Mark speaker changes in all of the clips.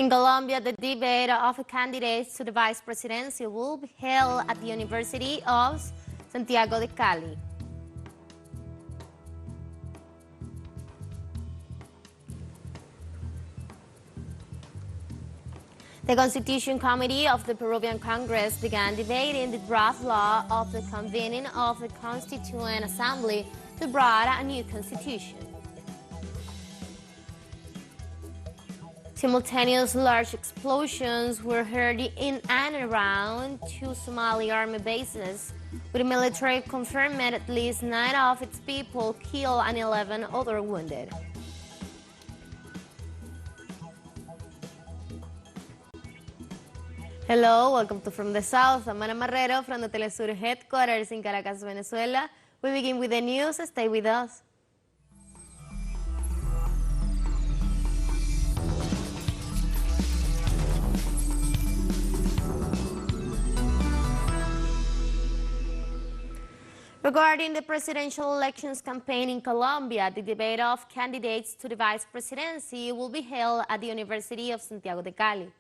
Speaker 1: In Colombia, the debate of candidates to the vice presidency will be held at the University of Santiago de Cali. The Constitution Committee of the Peruvian Congress began debating the draft law of the convening of the Constituent Assembly to write a new constitution. Simultaneous large explosions were heard in and around two Somali army bases, with the military confirmed at least 9 of its people killed and 11 others wounded. Hello, welcome to From the South. I'm Ana Marrero from the teleSUR headquarters in Caracas, Venezuela. We begin with the news. Stay with us. Regarding the presidential elections campaign in Colombia, the debate of candidates to the vice presidency will be held at the University of Santiago de Cali.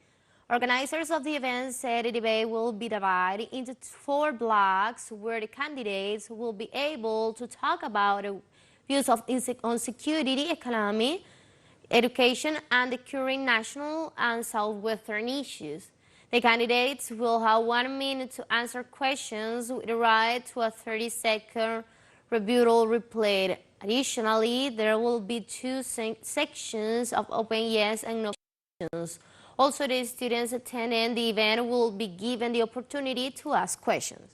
Speaker 1: Organizers of the event said the debate will be divided into 4 blocks where the candidates will be able to talk about views on security, economy, education, and the current national and southwestern issues. The candidates will have 1 minute to answer questions with the right to a 30-second rebuttal reply. Additionally, there will be 2 sections of open yes and no questions. Also, the students attending the event will be given the opportunity to ask questions.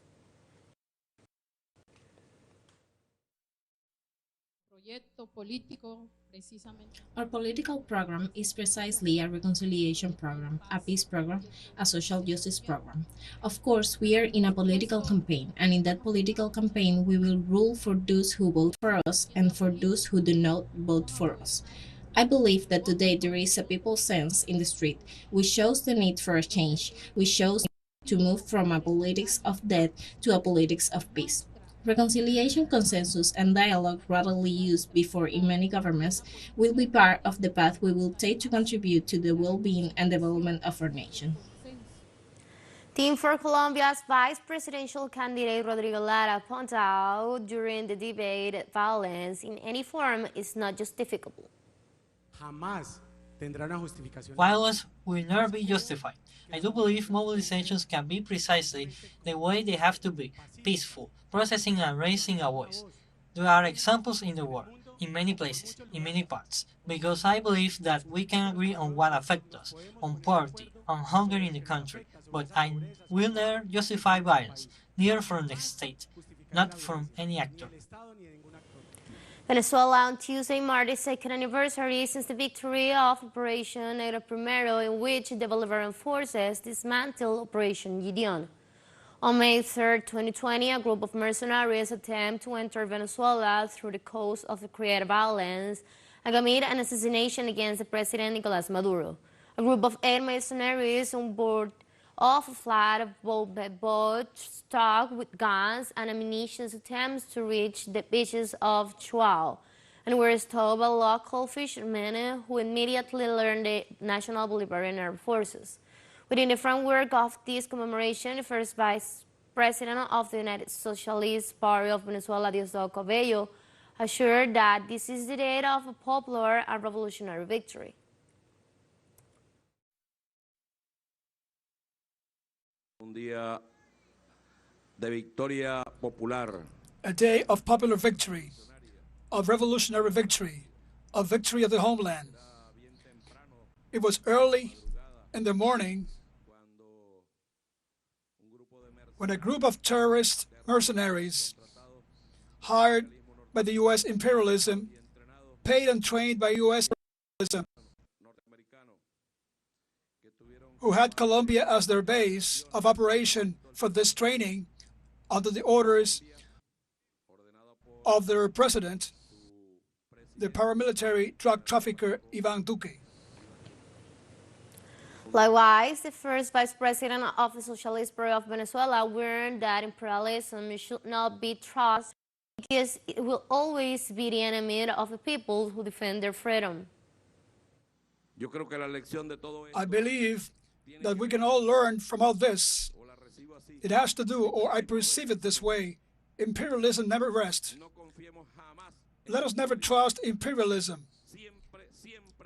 Speaker 2: Our political program is precisely a reconciliation program, a peace program, a social justice program. Of course, we are in a political campaign, and in that political campaign, we will rule for those who vote for us and for those who do not vote for us. I believe that today there is a people's sense in the street, which shows the need for a change, which shows to move from a politics of death to a politics of peace. Reconciliation, consensus, and dialogue readily used before in many governments will be part of the path we will take to contribute to the well-being and development of our nation.
Speaker 1: Team for Colombia's vice presidential candidate Rodrigo Lara pointed out during the debate that violence in any form is not justificable.
Speaker 3: Violence will never be justified. I do believe mobilizations can be precisely the way they have to be, peaceful, processing and raising a voice. There are examples in the world, in many places, in many parts, because I believe that we can agree on what affects us, on poverty, on hunger in the country, but I will never justify violence, neither from the state, not from any actor.
Speaker 1: Venezuela on Tuesday marked the 2nd anniversary since the victory of Operation Negro Primero, in which the Bolivarian forces dismantled Operation Gideon. On May 3, 2020, a group of mercenaries attempted to enter Venezuela through the cause of the created violence and commit an assassination against the President Nicolás Maduro. A group of 8 mercenaries on board of a flight boat stocked with guns and ammunition attempts to reach the beaches of Chuao and were stopped by local fishermen who immediately learned the National Bolivarian Armed Forces. Within the framework of this commemoration, the first Vice President of the United Socialist Party of Venezuela, Diosdado Cabello, assured that this is the date of a popular and revolutionary victory.
Speaker 4: A day of popular victory, of revolutionary victory, of victory of the homeland. It was early in the morning when a group of terrorist mercenaries hired by the U.S. imperialism, paid and trained by U.S. imperialism, who had Colombia as their base of operation for this training under the orders of their president, the paramilitary drug trafficker Iván Duque.
Speaker 1: Likewise, the first Vice President of the Socialist Party of Venezuela warned that imperialism should not be trusted because it will always be the enemy of the people who defend their freedom.
Speaker 4: I believe that we can all learn from all this. It has to do, or I perceive it this way, imperialism never rests. Let us never trust imperialism.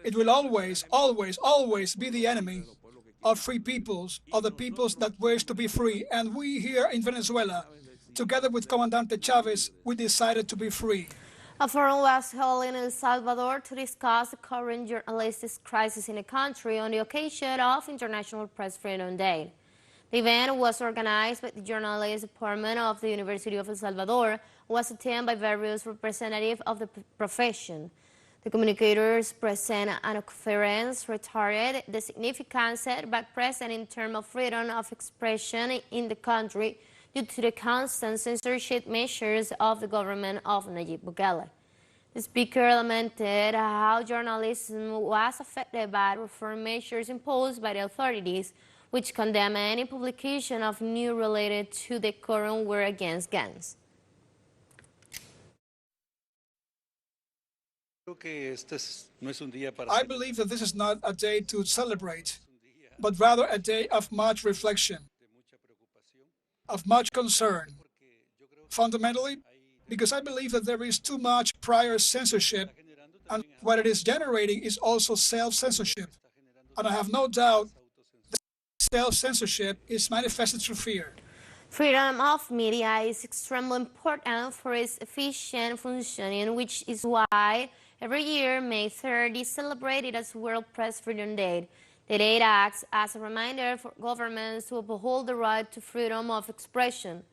Speaker 4: It will always, always, always be the enemy of free peoples, of the peoples that wish to be free. And we here in Venezuela, together with Comandante Chavez, we decided to be free.
Speaker 1: A forum was held in El Salvador to discuss the current journalistic crisis in the country on the occasion of International Press Freedom Day. The event was organized by the Journalism Department of the University of El Salvador and was attended by various representatives of the profession. The communicators present at a conference reiterated the significant setback present in terms of freedom of expression in the country due to the constant censorship measures of the government of Nayib Bukele. The speaker lamented how journalism was affected by reform measures imposed by the authorities, which condemn any publication of news related to the current war against gangs.
Speaker 4: I believe that this is not a day to celebrate, but rather a day of much reflection, of much concern. Fundamentally, because I believe that there is too much prior censorship, and what it is generating is also self-censorship. And I have no doubt that self-censorship is manifested through fear.
Speaker 1: Freedom of media is extremely important for its efficient functioning, which is why every year, May 3rd is celebrated as World Press Freedom Day. The date acts as a reminder for governments to uphold the right to freedom of expression.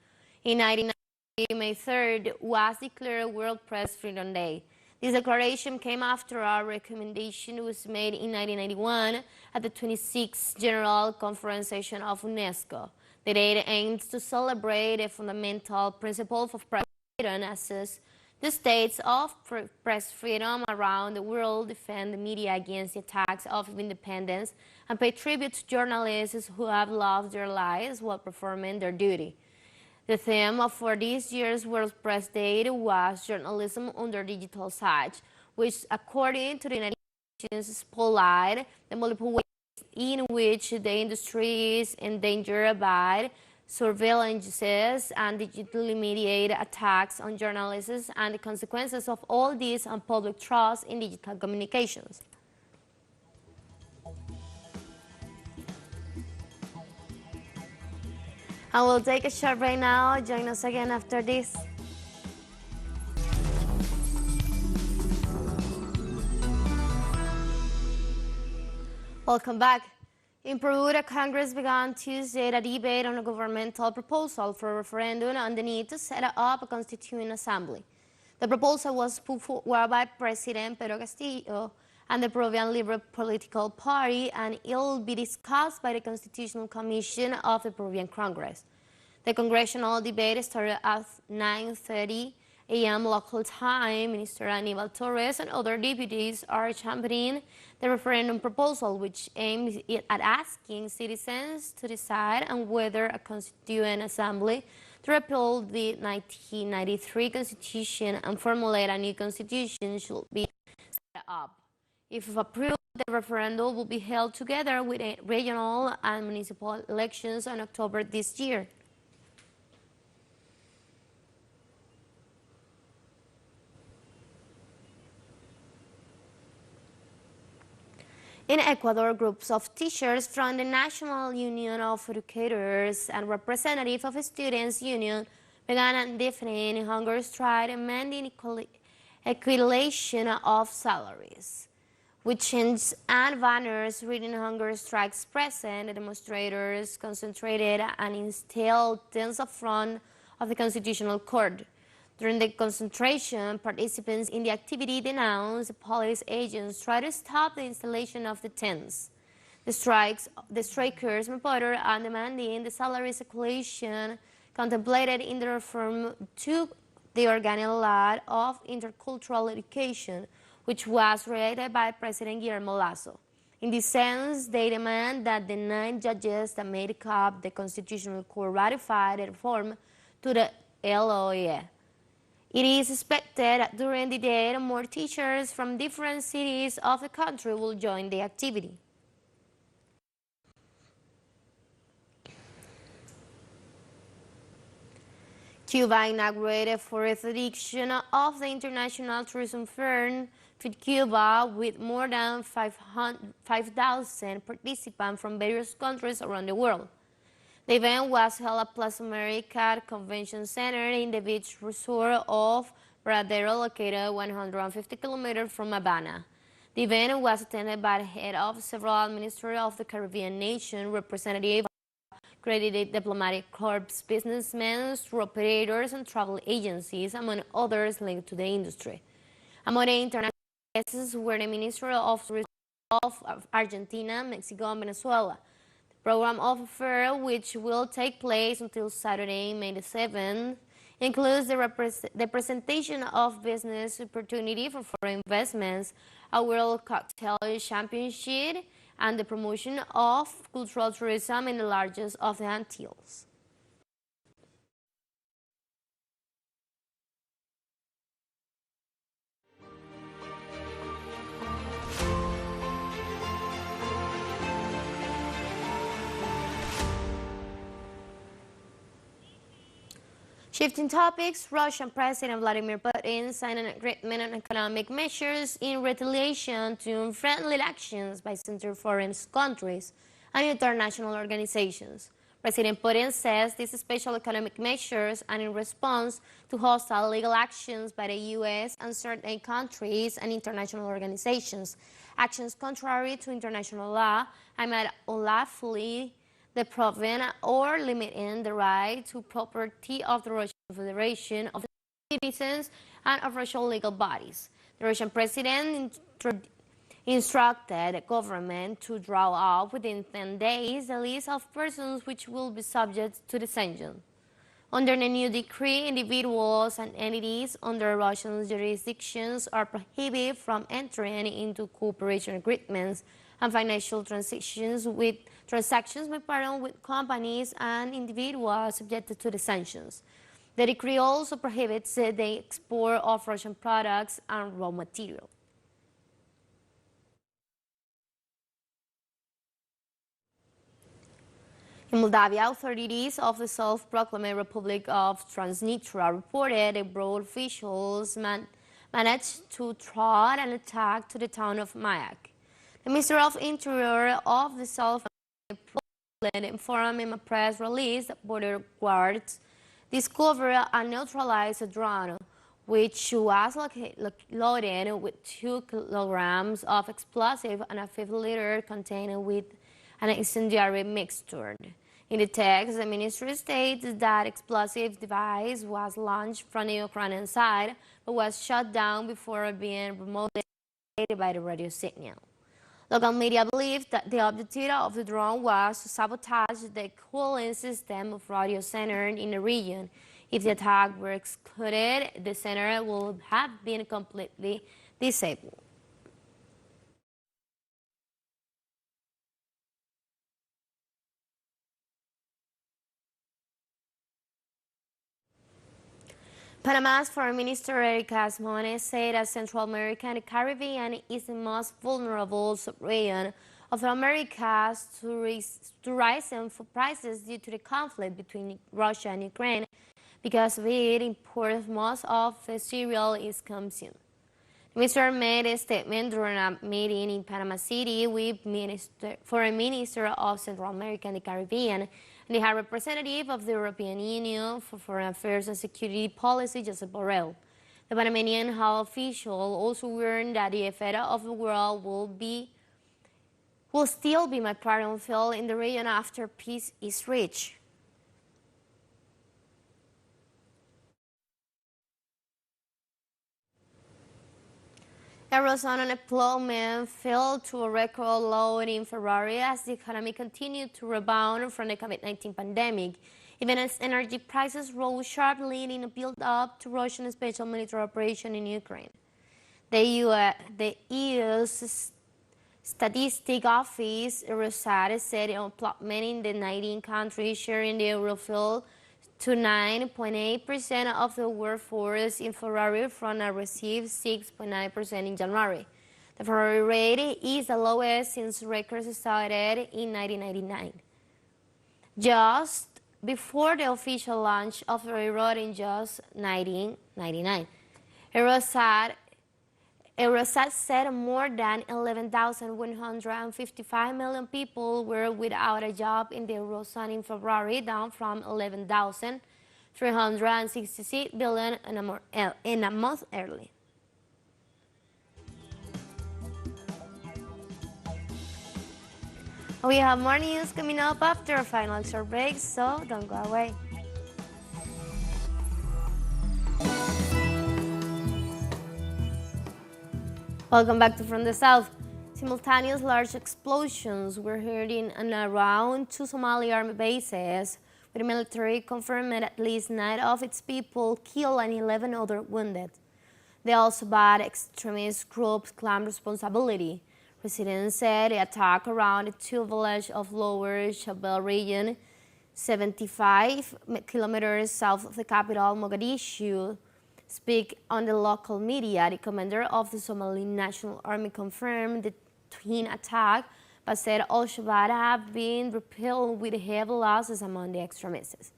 Speaker 1: In 1990, May 3rd was declared World Press Freedom Day. This declaration came after a recommendation was made in 1991 at the 26th General Conference session of UNESCO. The date aims to celebrate the fundamental principle of press freedom as the states of press freedom around the world defend the media against the attacks of independence and pay tribute to journalists who have lost their lives while performing their duty. The theme for this year's World Press Day was Journalism under Digital Siege, which, according to the United Nations, spotlight the multiple ways in which the industry is endangered by surveillances and digitally mediated attacks on journalists and the consequences of all this on public trust in digital communications. And we'll take a short break now. Join us again after this. Welcome back. In Peru, the Congress began Tuesday a debate on a governmental proposal for a referendum on the need to set up a constituent assembly. The proposal was put forward by President Pedro Castillo and the Peruvian Liberal Political Party, and it will be discussed by the Constitutional Commission of the Peruvian Congress. The congressional debate started at 9:30 a.m. local time. Minister Aníbal Torres and other deputies are championing the referendum proposal, which aims at asking citizens to decide on whether a constituent assembly to repeal the 1993 Constitution and formulate a new constitution should be set up. If approved, the referendum will be held together with regional and municipal elections in October this year. In Ecuador, groups of teachers from the National Union of Educators and representatives of Students' Union began a deafening hunger strike demanding equivalation of salaries. With chants and banners reading hunger strikes present, the demonstrators concentrated and installed tents in front of the Constitutional Court. During the concentration, participants in the activity denounced the police agents tried to stop the installation of the tents. The strikers reported on demanding the salary escalation contemplated in the reform to the Organic Law of Intercultural Education, which was created by President Guillermo Lasso. In this sense, they demand that the 9 judges that made up the Constitutional Court ratify the reform to the LOE. It is expected that during the day, more teachers from different cities of the country will join the activity. Cuba inaugurated fourth edition of the International Tourism Fair Fit Cuba with more than 5,000 participants from various countries around the world. The event was held at Plaza America Convention Center in the beach resort of Varadero, located 150 kilometers from Havana. The event was attended by the head of several ministries of the Caribbean nation, representatives of accredited diplomatic corps, businessmen, tour operators, and travel agencies, among others linked to the industry. Among the international guests were the Ministry of Tourism of Argentina, Mexico, and Venezuela. Program of the fair, which will take place until Saturday, May the 7th, includes the presentation of business opportunity for foreign investments, a World Cocktail Championship, and the promotion of cultural tourism in the largest of the Antilles. Shifting topics, Russian President Vladimir Putin signed an agreement on economic measures in retaliation to unfriendly actions by certain foreign countries and international organizations. President Putin says these special economic measures are in response to hostile legal actions by the U.S. and certain countries and international organizations. Actions contrary to international law and might unlawfully depriving or limiting the right to property of the Russian Federation, of the citizens, and of Russian legal bodies. The Russian president instructed the government to draw up within 10 days a list of persons which will be subject to the sanction. Under the new decree, individuals and entities under Russian jurisdictions are prohibited from entering into cooperation agreements and financial transactions with companies and individuals subjected to the sanctions. The decree also prohibits the export of Russian products and raw material. In Moldavia, authorities of the self-proclaimed Republic of Transnistria reported that broad officials managed to thwart an attack to the town of Mayak. The Minister of Interior of the self-proclaimed informed in a press release that border guards discovered and neutralized a drone, which was loaded with 2 kilograms of explosive and a 50-liter container with an incendiary mixture. In the text, the ministry states that explosive device was launched from the Ukrainian side, but was shot down before being remotely by the radio signal. Local media believed that the objective of the drone was to sabotage the cooling system of radio center in the region. If the attack were excluded, the center would have been completely disabled. Panama's Foreign Minister Eric Asmones said that Central America and the Caribbean is the most vulnerable region of the Americas to rising food prices due to the conflict between Russia and Ukraine. Because of it, imports most of the cereal is consumed. The minister made a statement during a meeting in Panama City with Foreign Minister of Central America and the Caribbean and the High Representative of the European Union for Foreign Affairs and Security Policy, Josep Borrell. The Panamanian high official also warned that the fate of the world will still be my priority field in the region after peace is reached. Eurozone unemployment fell to a record low in February as the economy continued to rebound from the COVID-19 pandemic, even as energy prices rose sharply in a build-up to Russian special military operation in Ukraine. The EU's Statistic Office, Eurostat, said unemployment in the 19 countries sharing the Eurofield to 9.8% of the workforce in February from a received 6.9% in January. The February rate is the lowest since records started in 1999. Just before the official launch of the railroad in just 1999, Eurostat said more than 11,155 million people were without a job in the Eurozone in February, down from 11,366 billion in a month early. We have more news coming up after a final short break, so don't go away. Welcome back to From the South. Simultaneous large explosions were heard in and around two Somali army bases, with the military confirmed at least 9 of its people killed and 11 others wounded. The Al-Shabaab extremist group claimed responsibility. Residents said the attack around the two villages of Lower Shabelle region, 75 kilometers south of the capital, Mogadishu, speak on the local media. The commander of the Somali National Army confirmed the twin attack, but said Al-Shabaab have been repelled with heavy losses among the extremists.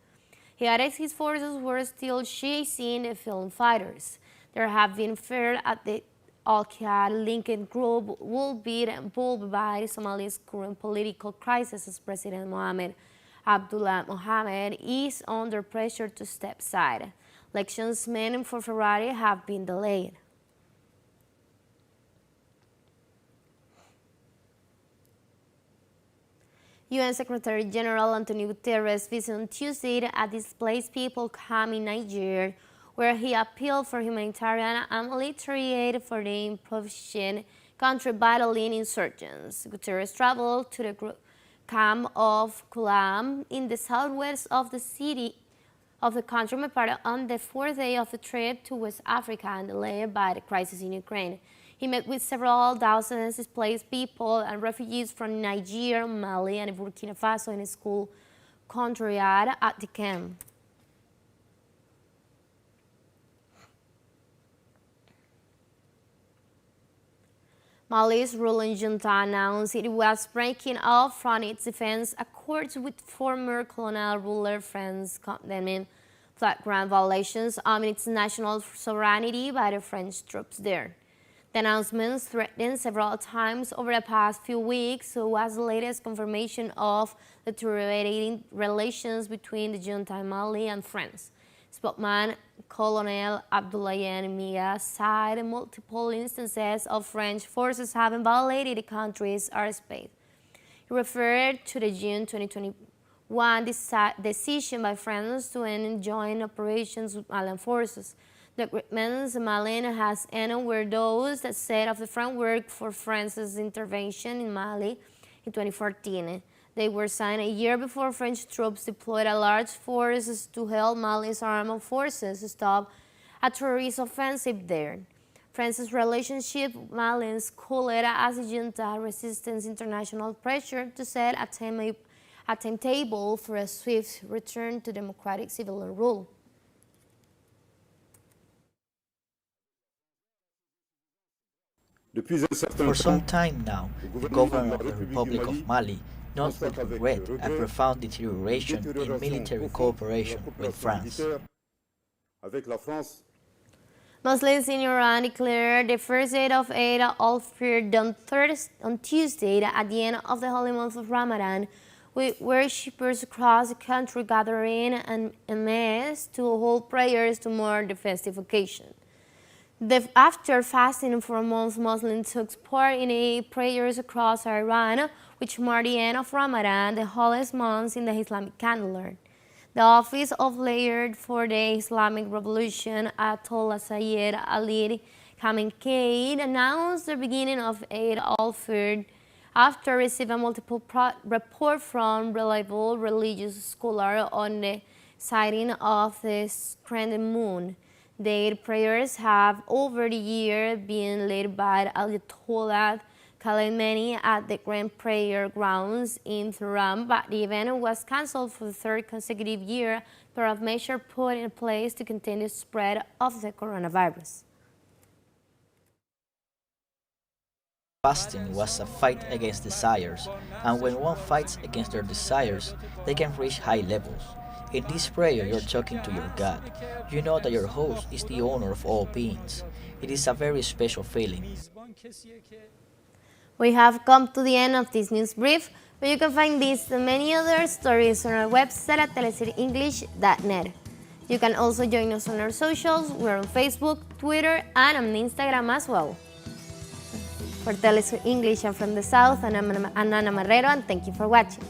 Speaker 1: He added his forces were still chasing the fallen fighters. There have been fears at the Al-Qaeda-linked group will be involved by Somalia's current political crisis, as President Mohamed Abdullah Mohamed is under pressure to step aside. Elections meant for February have been delayed. UN Secretary General Antonio Guterres visited on Tuesday a displaced people camp in Niger, where he appealed for humanitarian and military aid for the impoverished country battling insurgents. Guterres traveled to the camp of Kulam in the southwest of the country on the 4th day of the trip to West Africa and delayed by the crisis in Ukraine. He met with several dozen displaced people and refugees from Niger, Mali, and Burkina Faso in a school courtyard at the camp. Mali's ruling junta announced it was breaking off from its defense accords with former colonial ruler France, condemning flagrant violations of its national sovereignty by the French troops there. The announcements threatened several times over the past few weeks, so was the latest confirmation of the deteriorating relations between the junta in Mali and France. Spokesman Colonel Abdoulaye Miga cited multiple instances of French forces having violated the country's airspace. He referred to the June 2021 decision by France to end joint operations with Malian forces. The agreements Mali has ended were those that set off the framework for France's intervention in Mali in 2014. They were signed a year before French troops deployed a large force to help Mali's armed forces stop a terrorist offensive there. France's relationship with Malians cooled as the junta resistance international pressure to set a timetable for a swift return to democratic civil rule.
Speaker 5: For some time now, the government of the Republic of Mali notes with regret a profound deterioration in military cooperation with France.
Speaker 1: Muslims in Iran declared the first day of Eid al-Fitr on Tuesday at the end of the holy month of Ramadan, with worshippers across the country gathering en masse to hold prayers to mark the festive occasion. After fasting for a month, Muslims took part in prayers across Iran, which marked the end of Ramadan, the holiest month in the Islamic calendar. The Office of Leader for the Islamic Revolution, Ayatollah Sayyid Ali Khamenei, announced the beginning of Eid al-Fitr after receiving multiple reports from reliable religious scholars on the sighting of the crescent moon. Their prayers have over the year been led by Ayatollah Khamenei at the Grand Prayer Grounds in Tehran, but the event was cancelled for the third consecutive year pair of measures put in place to contain the spread of the coronavirus.
Speaker 5: Fasting was a fight against desires, and when one fights against their desires, they can reach high levels. In this prayer, you're talking to your God. You know that your host is the owner of all beings. It is a very special feeling.
Speaker 1: We have come to the end of this news brief, but you can find these and many other stories on our website at telesurenglish.net. You can also join us on our socials. We're on Facebook, Twitter, and on Instagram as well. For TeleSUR English, I'm from the South, and I'm Ana Marrero, and thank you for watching.